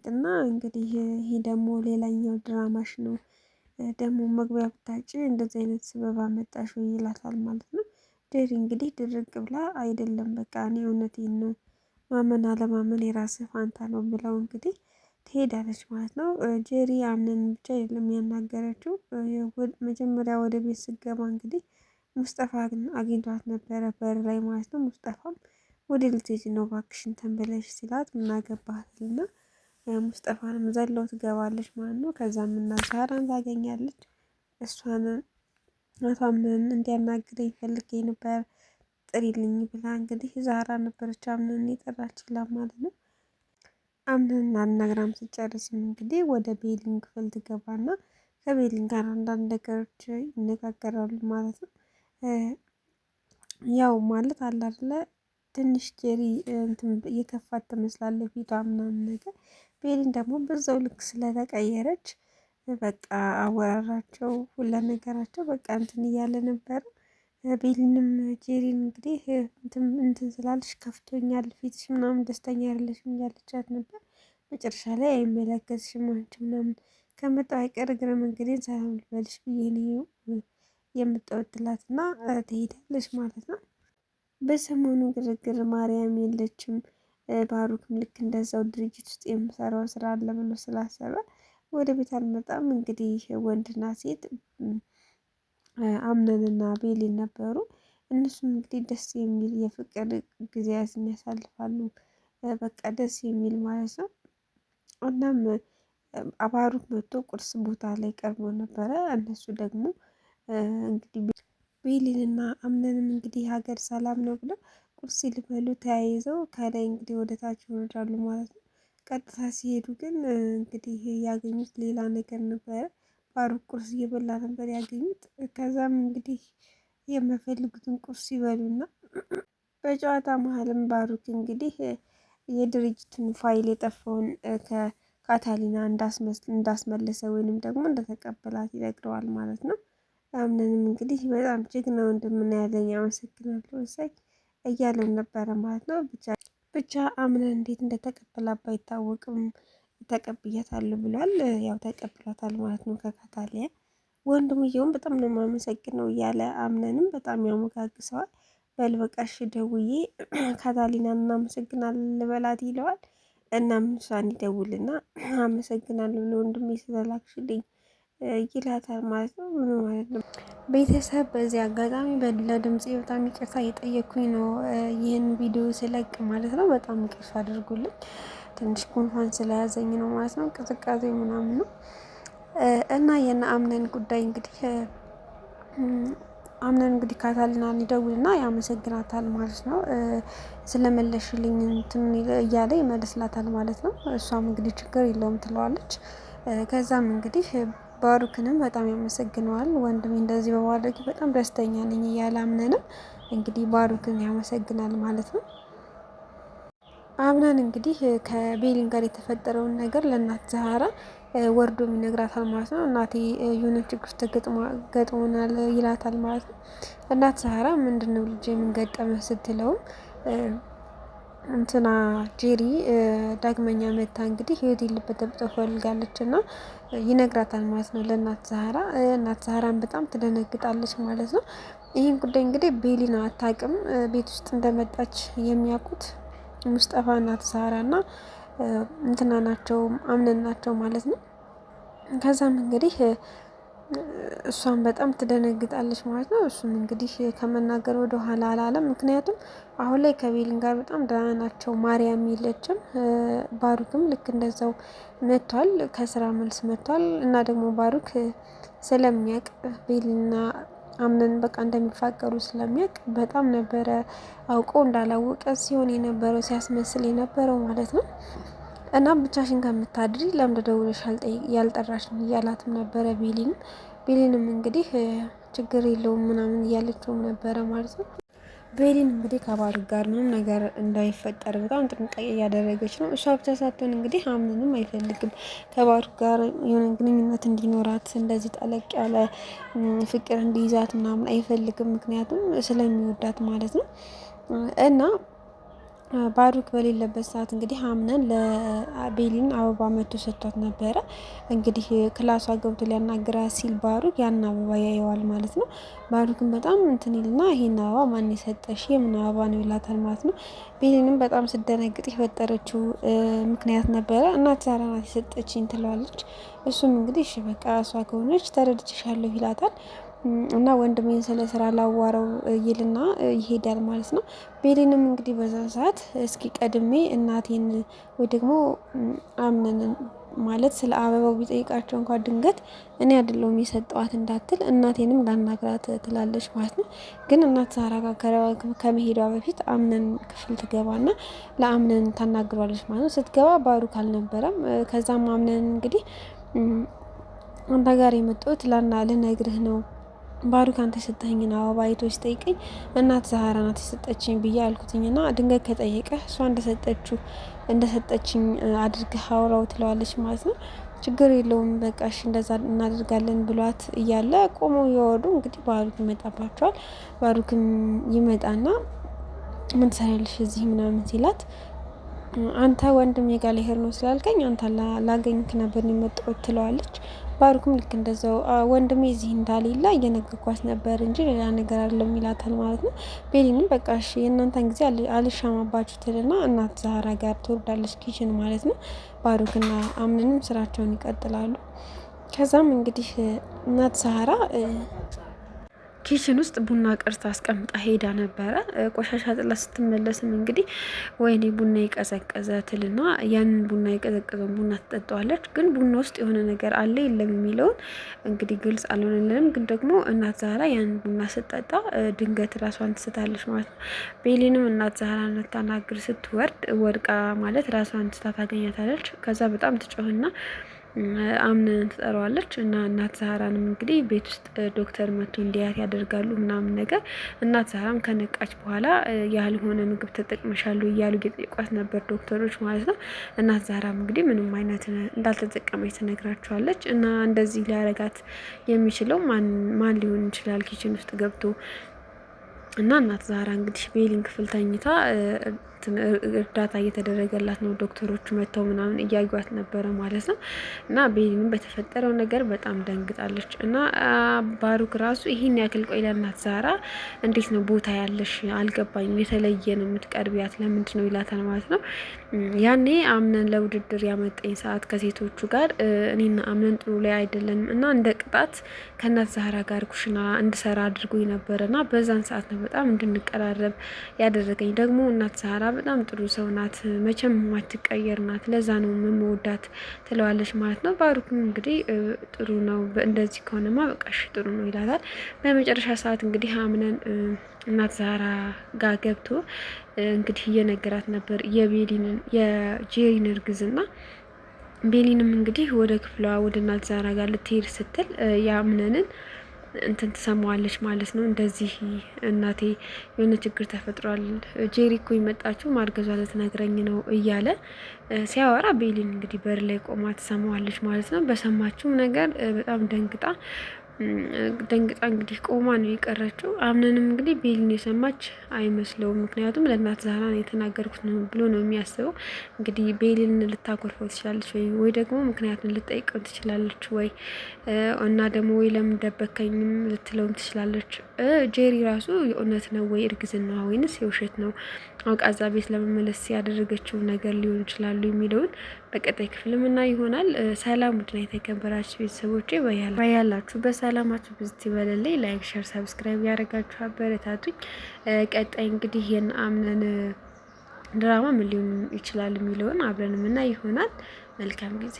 እና እንግዲህ ይሄ ደግሞ ሌላኛው ድራማሽ ነው። ደግሞ መግቢያ ብታጪ እንደዚህ አይነት ስበብ አመጣሽ ወይ ይላታል ማለት ነው። ጄሪ እንግዲህ ድርቅ ብላ አይደለም በቃ እኔ እውነቴን ነው ማመን አለማመን የራስህ ፋንታ ነው ብለው እንግዲህ ትሄዳለች ማለት ነው። ጄሪ አምነን ብቻ አይደለም ያናገረችው። መጀመሪያ ወደ ቤት ስገባ እንግዲህ ሙስጠፋ አግኝቷት ነበረ በር ላይ ማለት ነው። ሙስጠፋም ወደ ልትሄጂ ነው እባክሽን ተንበለሽ ሲላት ምን አገባህልና ሙስጠፋንም ዘለው ትገባለች ማለት ነው። ከዛም እና ዛራን ታገኛለች። እሷን አቷምን እንዲያናግረኝ ፈልጌ ነበር ጥሪልኝ ብላ እንግዲህ ዛራ ነበረች አምነን የጠራችላት ማለት ነው። አምነን አናግራም ስጨርስም እንግዲህ ወደ ቤሊን ክፍል ትገባና ከቤሊን ጋር አንዳንድ ነገሮች ይነጋገራሉ ማለት ነው። ያው ማለት አለ አይደለ ትንሽ ጄሪ እንትን እየከፋት ትመስላለች ፊቷ ምናምን ነገር። ቤሊን ደግሞ በዛው ልክ ስለተቀየረች በቃ አወራራቸው ሁላ ነገራቸው በቃ እንትን እያለ ነበረ። ቤሊንም ጄሪን እንግዲህ እንትን ስላለሽ ከፍቶኛል ፊትሽ ምናምን ደስተኛ አይደለሽም እያለቻት ነበር። መጨረሻ ላይ አይመለከትሽም አንቺ ምናምን ከመጣሁ አይቀር እግረ መንገዴን ሰላም ልበልሽ ብዬ ነው የምጠወትላትና ትሄዳለች ማለት ነው። በሰሞኑ ግርግር ማርያም የለችም። ባሩክም ልክ እንደዛው ድርጅት ውስጥ የምሰራው ስራ አለ ብሎ ስላሰበ ወደ ቤት አልመጣም። እንግዲህ ወንድና ሴት አምነንና ቤሊን ነበሩ። እነሱም እንግዲህ ደስ የሚል የፍቅር ጊዜያትን ያሳልፋሉ። በቃ ደስ የሚል ማለት ነው። እናም ባሩክ መጥቶ ቁርስ ቦታ ላይ ቀርቦ ነበረ። እነሱ ደግሞ እንግዲህ ቤሊንና አምነንም እንግዲህ ሀገር ሰላም ነው ብለው ቁርስ ሊበሉ ተያይዘው ከላይ እንግዲህ ወደ ታች ይወርዳሉ ማለት ነው። ቀጥታ ሲሄዱ ግን እንግዲህ ያገኙት ሌላ ነገር ነበረ። ባሩክ ቁርስ እየበላ ነበር ያገኙት። ከዛም እንግዲህ የማይፈልጉትን ቁርስ ይበሉና በጨዋታ መሀልም ባሩክ እንግዲህ የድርጅቱን ፋይል የጠፋውን ከካታሊና እንዳስመለሰ ወይንም ደግሞ እንደተቀበላት ይነግረዋል ማለት ነው። አምነንም እንግዲህ በጣም ጀግና ወንድም ነው ያለኝ አመሰግናለሁ እሰይ እያለን ነበረ ማለት ነው። ብቻ አምነን እንዴት እንደተቀበላት ባይታወቅም ተቀብያታለሁ ብሏል። ያው ተቀብሏታል ማለት ነው ከካታሊያ። ወንድምየውም በጣም ነው የማመሰግነው እያለ አምነንም በጣም ያሞጋግሰዋል። በል በቃ እሺ ደውዬ ካታሊናን እናመሰግናለን ልበላት ይለዋል። እናም እሷን ይደውልና አመሰግናለሁ ለወንድሜ ስለላክሽልኝ ይላታል ማለት ነው። ምን ማለት ነው ቤተሰብ በዚህ አጋጣሚ ለድምፄ በጣም ይቅርታ እየጠየኩኝ ነው ይህን ቪዲዮ ስለቅ ማለት ነው። በጣም ይቅርታ አድርጉልኝ ትንሽ ጉንፋን ስለያዘኝ ነው ማለት ነው። ቅዝቃዜ ምናምን ነው። እና የነ አምነን ጉዳይ እንግዲህ አምነን እንግዲህ ካታሊናን ይደውልና ያመሰግናታል ማለት ነው። ስለመለሽልኝ እንትን እያለ ይመልስላታል ማለት ነው። እሷም እንግዲህ ችግር የለውም ትለዋለች። ከዛም እንግዲህ ባሩክንም በጣም ያመሰግነዋል ወንድሜ እንደዚህ በማድረግ በጣም ደስተኛ ነኝ እያለ አምነንም እንግዲህ ባሩክን ያመሰግናል ማለት ነው። አምነን እንግዲህ ከቤሊን ጋር የተፈጠረውን ነገር ለእናት ዛራ ወርዶ ይነግራታል ማለት ነው። እናቴ የሆነ ችግር ገጥሞናል ይላታል ማለት ነው። እናት ዛራ ምንድነው ልጄ ምን ገጠመህ ስትለውም እንትና ጄሪ ዳግመኛ መታ እንግዲህ ህይወቴን ልትበጠብጠው ፈልጋለች እና ይነግራታል ማለት ነው ለእናት ዛራ። እናት ዛራን በጣም ትደነግጣለች ማለት ነው። ይህን ጉዳይ እንግዲህ ቤሊን አታውቅም። ቤት ውስጥ እንደመጣች የሚያውቁት ሙስጠፋ እናት ዛራ እና እንትና ናቸው አምነን ናቸው ማለት ነው። ከዛም እንግዲህ እሷን በጣም ትደነግጣለች ማለት ነው። እሱም እንግዲህ ከመናገር ወደ ኋላ አላለም። ምክንያቱም አሁን ላይ ከቤሊን ጋር በጣም ደህና ናቸው። ማርያም የለችም። ባሩክም ልክ እንደዛው መጥቷል፣ ከስራ መልስ መጥቷል እና ደግሞ ባሩክ ስለሚያውቅ ቤሊና አምነን በቃ እንደሚፋቀሩ ስለሚያውቅ በጣም ነበረ አውቆ እንዳላወቀ ሲሆን የነበረው ሲያስመስል የነበረው ማለት ነው። እናም ብቻሽን ከምታድሪ ለምን ደውለሽ ያልጠራሽኝ እያላትም ነበረ ቤሊንም እንግዲህ ችግር የለውም ምናምን እያለችውም ነበረ ማለት ነው። ቤሊን እንግዲህ ከባሩክ ጋር ምንም ነገር እንዳይፈጠር በጣም ጥንቃቄ እያደረገች ነው። እሷ ብቻ ሳትሆን እንግዲህ አምነንም አይፈልግም ከባሩክ ጋር የሆነ ግንኙነት እንዲኖራት እንደዚህ ጠለቅ ያለ ፍቅር እንዲይዛት ምናምን አይፈልግም። ምክንያቱም ስለሚወዳት ማለት ነው። እና ባሩክ በሌለበት ሰዓት እንግዲህ አምነን ለቤሊን አበባ መቶ ሰጥቷት ነበረ። እንግዲህ ክላሷ ገብቶ ሊያናግራ ሲል ባሩክ ያን አበባ ያየዋል ማለት ነው። ባሩክን በጣም እንትን ይልና ይሄን አበባ ማን የሰጠሽ የምን አበባ ነው ይላታል ማለት ነው። ቤሊንም በጣም ስደነግጥ የፈጠረችው ምክንያት ነበረ። እናት ዛራ ናት የሰጠችኝ ትለዋለች። እሱም እንግዲህ እሺ በቃ እሷ ከሆነች ተረድችሻለሁ ይላታል። እና ወንድሜን ስለ ስራ ላዋረው ይልና ይሄዳል ማለት ነው። ቤሊንም እንግዲህ በዛ ሰዓት እስኪ ቀድሜ እናቴን ወይ ደግሞ አምነን ማለት ስለ አበባው ቢጠይቃቸው እንኳን ድንገት እኔ አይደለሁም የሰጠዋት እንዳትል እናቴንም ላናግራት ትላለች ማለት ነው። ግን እናት ዛራ ጋር ከመሄዷ በፊት አምነን ክፍል ትገባና ለአምነን ታናግሯለች ማለት ነው። ስትገባ ባሩክ አልነበረም። ከዛም አምነን እንግዲህ አንተ ጋር የመጣሁት ልነግርህ ነው ባሩክ አንተ የሰጠኸኝን አበባ አይቶ ሲጠይቀኝ እናት ዛራ ናት የሰጠችኝ ብዬ አልኩትኝና ድንገት ከጠየቀ እሷ እንደሰጠችኝ አድርገህ አውራው ትለዋለች ማለት ነው። ችግር የለውም በቃ እሺ እንደዛ እናደርጋለን ብሏት እያለ ቆመው እያወሩ እንግዲህ ባሩክ ይመጣባቸዋል። ባሩክም ይመጣና ምን ትሰሪያለሽ እዚህ ምናምን ሲላት አንተ ወንድሜ ጋር ልሄድ ነው ስላልከኝ አንተ ላገኝክ ነበር የመጣሁት ትለዋለች። ባሩክም ልክ እንደዛው ወንድሜ እዚህ እንዳሌለ እየነገርኳት ነበር እንጂ ሌላ ነገር አይደለም ይላታል ማለት ነው። ቤሊንም በቃ እሺ የእናንተን ጊዜ አልሻማባችሁ ትልና እናት ዛራ ጋር ትወርዳለች ኪችን ማለት ነው። ባሩክና አምነንም ስራቸውን ይቀጥላሉ። ከዛም እንግዲህ እናት ዛራ ኪችን ውስጥ ቡና ቀርታ አስቀምጣ ሄዳ ነበረ። ቆሻሻ ጥላ ስትመለስም እንግዲህ ወይኔ ቡና የቀዘቀዘ ትልና ያንን ቡና የቀዘቀዘውን ቡና ትጠጣዋለች። ግን ቡና ውስጥ የሆነ ነገር አለ የለም የሚለውን እንግዲህ ግልጽ አልሆነልንም። ግን ደግሞ እናት ዛራ ያንን ቡና ስትጠጣ ድንገት ራሷን ትስታለች ማለት ነው። ቤሊንም እናት ዛራን ልታናግር ስትወርድ ወድቃ ማለት ራሷን ትስታ ታገኛታለች። ከዛ በጣም ትጮህና አምነን ትጠራዋለች እና እናት ዛራንም እንግዲህ ቤት ውስጥ ዶክተር መቶ እንዲያት ያደርጋሉ ምናምን ነገር። እናት ዛራም ከነቃች በኋላ ያልሆነ ምግብ ተጠቅመሻሉ እያሉ እየጠየቋት ነበር ዶክተሮች ማለት ነው። እናት ዛራም እንግዲህ ምንም አይነት እንዳልተጠቀመች ትነግራቸዋለች። እና እንደዚህ ሊያረጋት የሚችለው ማን ሊሆን ይችላል ኪችን ውስጥ ገብቶ እና እናት ዛራ እንግዲህ ቤሊን ክፍል ተኝታ እርዳታ እየተደረገላት ነው። ዶክተሮቹ መጥተው ምናምን እያዩት ነበረ ማለት ነው። እና ቤሊንም በተፈጠረው ነገር በጣም ደንግጣለች። እና ባሩክ ራሱ ይህን ያክል ቆይ ለእናት ዛራ እንዴት ነው ቦታ ያለሽ አልገባኝም፣ የተለየ ነው የምትቀርቢያት ለምንድን ነው ይላታል ማለት ነው። ያኔ አምነን ለውድድር ያመጣኝ ሰዓት ከሴቶቹ ጋር እኔና አምነን ጥሩ ላይ አይደለንም እና እንደ ቅጣት ከእናት ዛራ ጋር ኩሽና እንድሰራ አድርጎኝ ነበረ እና በዛን ሰዓት ነው በጣም እንድንቀራረብ ያደረገኝ። ደግሞ እናት ዛራ በጣም ጥሩ ሰው ናት፣ መቼም ማትቀየር ናት፣ ለዛ ነው የምወዳት ትለዋለች ማለት ነው። ባሩክም እንግዲህ ጥሩ ነው እንደዚህ ከሆነማ በቃ እሺ ጥሩ ነው ይላታል። በመጨረሻ ሰዓት እንግዲህ አምነን እናት ዛራ ጋር ገብቶ እንግዲህ እየነገራት ነበር የጄሪን እርግዝና። ቤሊንም እንግዲህ ወደ ክፍሏ ወደ እናት ዛራ ጋር ልትሄድ ስትል ያምነንን እንትን ትሰማዋለች ማለት ነው። እንደዚህ እናቴ የሆነ ችግር ተፈጥሯል፣ ጄሪ እኮ የመጣችው ማርገዟ ልትነግረኝ ነው እያለ ሲያወራ ቤሊን እንግዲህ በር ላይ ቆማ ትሰማዋለች ማለት ነው። በሰማችውም ነገር በጣም ደንግጣ እንግዲህ ቆማ ነው የቀረችው። አምነንም እንግዲህ ቤሊን የሰማች አይመስለውም። ምክንያቱም ለእናት ዛራ ነው የተናገርኩት ነው ብሎ ነው የሚያስበው። እንግዲህ ቤሊን ልታኮርፈው ትችላለች ወይ ደግሞ ምክንያቱም ልጠይቀው ትችላለች ወይ እና ደግሞ ወይ ለምን ደበከኝም ልትለውም ትችላለች። ጄሪ ራሱ የእውነት ነው ወይ እርግዝና ወይንስ የውሸት ነው አውቃ እዛ ቤት ለመመለስ ያደረገችው ነገር ሊሆን ይችላሉ የሚለውን በቀጣይ ክፍል ምና ይሆናል። ሰላም ውድና የተከበራችሁ ቤተሰቦቼ ባያላችሁ በሰላማችሁ ብዝት ይበልልኝ። ላይክ፣ ሸር፣ ሰብስክራይብ ያደረጋችሁ አበረታቱኝ። ቀጣይ እንግዲህ ይህን አምነን ድራማ ምን ሊሆን ይችላል የሚለውን አብረን ምና ይሆናል። መልካም ጊዜ